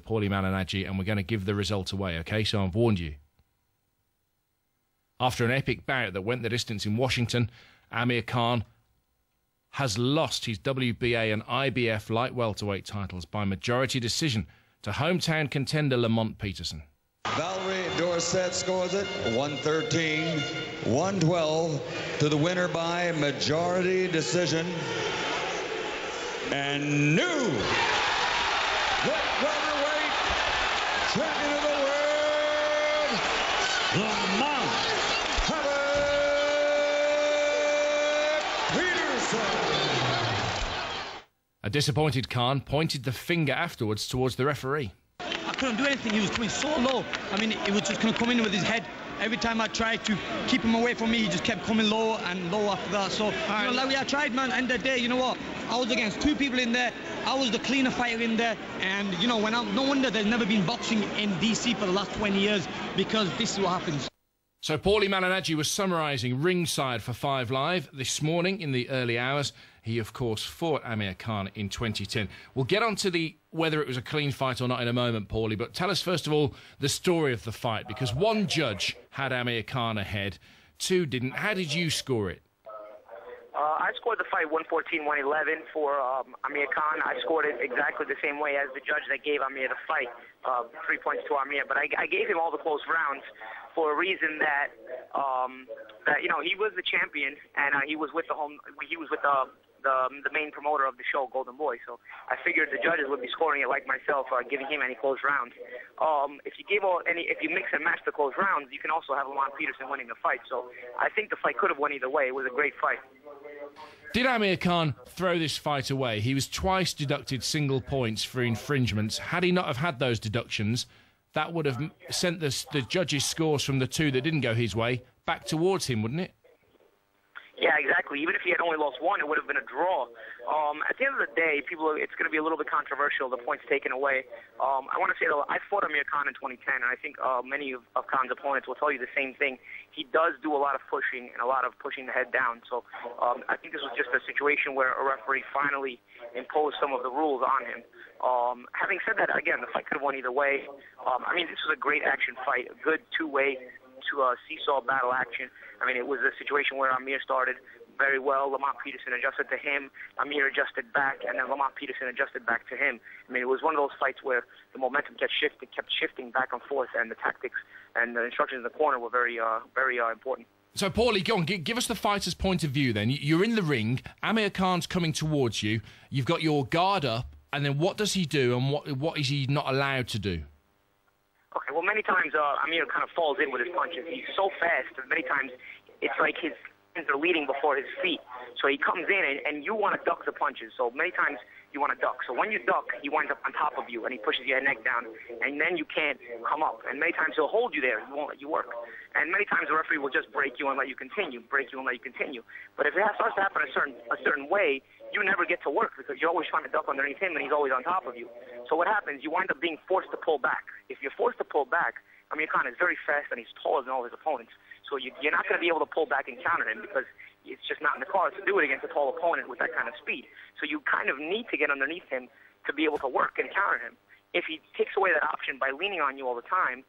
Paulie Malignaggi, and we're going to give the result away, okay? So I've warned you. After an epic bout that went the distance in Washington, Amir Khan has lost his WBA and IBF light welterweight titles by majority decision to hometown contender Lamont Peterson. Valerie Dorset scores it 113-112 to the winner by majority decision. And new Light-Welterweight champion of the world, Lamont Peterson. A disappointed Khan pointed the finger afterwards towards the referee. I couldn't do anything. He was coming so low. I mean, it was just going to come in with his head. Every time I tried to keep him away from me, he just kept coming low and low after that. So, you know, like I tried, man. End of the day, you know what? I was against two people in there. I was the cleaner fighter in there. And, you know, no wonder there's never been boxing in DC for the last 20 years, because this is what happens. So Paulie Malignaggi was summarising ringside for 5 Live this morning in the early hours. He, of course, fought Amir Khan in 2010. We'll get on to whether it was a clean fight or not in a moment, Paulie, but tell us, first of all, the story of the fight, because one judge had Amir Khan ahead, 2 didn't. How did you score it? I scored the fight 114-111 for Amir Khan. I scored it exactly the same way as the judge that gave Amir the fight, 3 points to Amir. But I gave him all the close rounds for a reason that you know, he was the champion, and he was with the main promoter of the show, Golden Boy. So I figured the judges would be scoring it like myself, giving him any close rounds. If you mix and match the close rounds, you can also have Lamont Peterson winning the fight. So I think the fight could have won either way. It was a great fight. Did Amir Khan throw this fight away? He was twice deducted single points for infringements. Had he not have had those deductions, that would have sent the judges' scores from the 2 that didn't go his way back towards him, wouldn't it? Yeah, exactly. Even if he had only lost 1, it would have been a draw. At the end of the day, it's going to be a little bit controversial, the points taken away. I want to say, though, I fought Amir Khan in 2010, and I think many of Khan's opponents will tell you the same thing. He does do a lot of pushing and a lot of pushing the head down. So I think this was just a situation where a referee finally imposed some of the rules on him. Having said that, again, the fight could have won either way. I mean, this was a great action fight, a good two-way seesaw battle action. I mean, it was a situation where Amir started very well. Lamont Peterson adjusted to him. Amir adjusted back, and then Lamont Peterson adjusted back to him. I mean, it was one of those fights where the momentum kept shifting back and forth, and the tactics and the instructions in the corner were very important. So, Paulie, go on, give us the fighter's point of view then. You're in the ring, Amir Khan's coming towards you, you've got your guard up, and then what does he do, and what is he not allowed to do? Okay, well, many times Amir kind of falls in with his punches. He's so fast, and many times it's like his hands are leading before his feet. So he comes in, and you want to duck the punches. So many times you want to duck. So when you duck, he winds up on top of you, and he pushes your neck down, and then you can't come up. And many times he'll hold you there. He won't let you work. And many times the referee will just break you and let you continue, break you and let you continue. But if it starts to happen a certain way, you never get to work because you're always trying to duck underneath him, and he's always on top of you. So what happens, you wind up being forced to pull back. If you're forced to pull back, Amir Khan is very fast, and he's taller than all his opponents. So you're not going to be able to pull back and counter him because it's just not in the cards to do it against a tall opponent with that kind of speed. So you kind of need to get underneath him to be able to work and counter him. If he takes away that option by leaning on you all the time,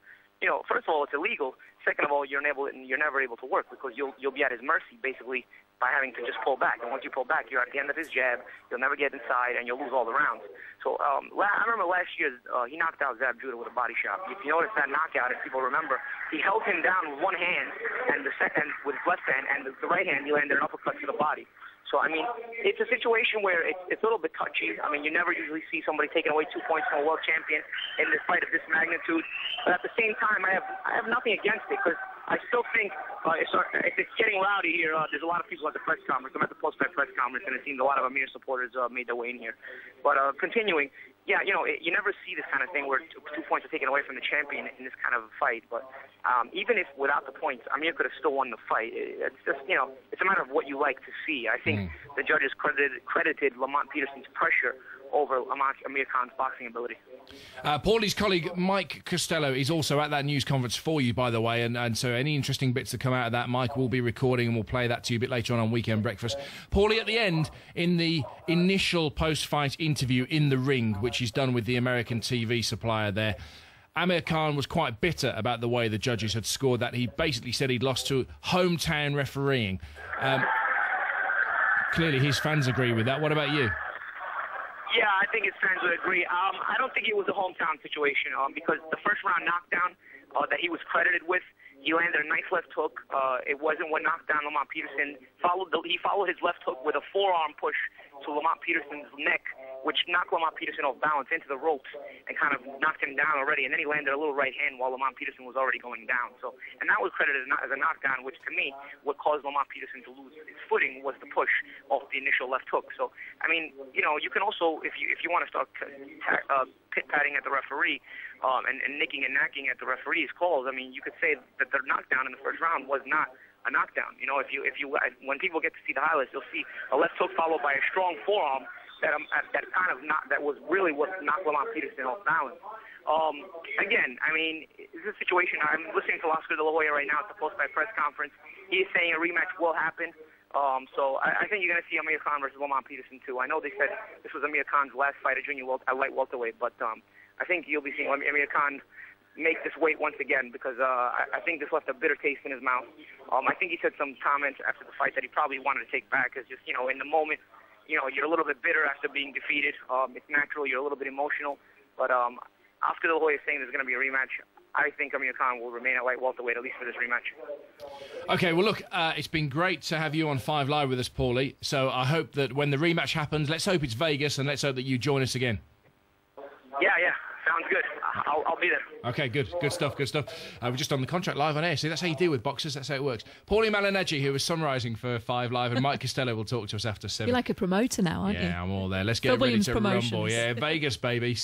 you know, first of all, it's illegal. Second of all, you're never able to work because you'll be at his mercy, basically, by having to just pull back. And once you pull back, you're at the end of his jab. You'll never get inside, and you'll lose all the rounds. So I remember last year he knocked out Zab Judah with a body shot. If you notice that knockout, if people remember, he held him down with one hand and the second with his left hand, and the right hand he landed an uppercut to the body. So, I mean, it's a situation where it's a little bit touchy. I mean, you never usually see somebody taking away 2 points from a world champion in this fight of this magnitude. But at the same time, I have nothing against it because I still think if it's getting rowdy here, there's a lot of people at the press conference. I'm at the post-fight press conference, and it seems a lot of Amir supporters made their way in here. But continuing, yeah, you know, you never see this kind of thing where 2 points are taken away from the champion in this kind of fight. But even if without the points, Amir could have still won the fight. It's just, you know, it's a matter of what you like to see. I think the judges credited Lamont Peterson's pressure over Amir Khan's boxing ability. Paulie's colleague Mike Costello is also at that news conference for you, by the way, and so any interesting bits that come out of that, Mike will be recording and we'll play that to you a bit later on Weekend Breakfast. Paulie, at the end, in the initial post-fight interview in the ring, which he's done with the American TV supplier there, Amir Khan was quite bitter about the way the judges had scored that. He basically said he'd lost to hometown refereeing. Clearly his fans agree with that. What about you? Yeah, I think his fans would agree. I don't think it was a hometown situation because the first round knockdown that he was credited with, he landed a nice left hook. It wasn't what knocked down Lamont Peterson. He followed his left hook with a forearm push to Lamont Peterson's neck, which knocked Lamont Peterson off balance into the ropes and kind of knocked him down already. And then he landed a little right hand while Lamont Peterson was already going down. And that was credited as a knockdown, which to me, what caused Lamont Peterson to lose his footing was the push off the initial left hook. So, I mean, you know, you can also, if you want to start pit-patting at the referee and nicking and knacking at the referee's calls, I mean, you could say that the knockdown in the first round was not a knockdown. You know, when people get to see the highlights, you'll see a left hook followed by a strong forearm that was really what knocked Lamont Peterson off balance. Again, I mean, this is a situation. I'm listening to Oscar De La Hoya right now at the post-fight press conference. He is saying a rematch will happen. So I think you're going to see Amir Khan versus Lamont Peterson too. I know they said this was Amir Khan's last fight at light-welterweight, but I think you'll be seeing Amir Khan make this weight once again because I think this left a bitter taste in his mouth. I think he said some comments after the fight that he probably wanted to take back because just, you know, in the moment, you know, you're a little bit bitter after being defeated. It's natural. You're a little bit emotional. But Oscar De La Hoya is saying there's going to be a rematch. I think Amir Khan will remain at light welterweight, at least for this rematch. Okay, well, look, it's been great to have you on 5 Live with us, Paulie. So I hope that when the rematch happens, let's hope it's Vegas, and let's hope that you join us again. Yeah, sounds good. I'll be there. Okay, good stuff. We're just on the contract live on air. See, that's how you deal with boxers. That's how it works. Paulie Malignaggi, who was summarising for 5 Live, and Mike Costello will talk to us after 7. You're like a promoter now, aren't you? Yeah, I'm all there. Let's get Phil ready Williams to Promotions. rumble. Yeah, Vegas, baby.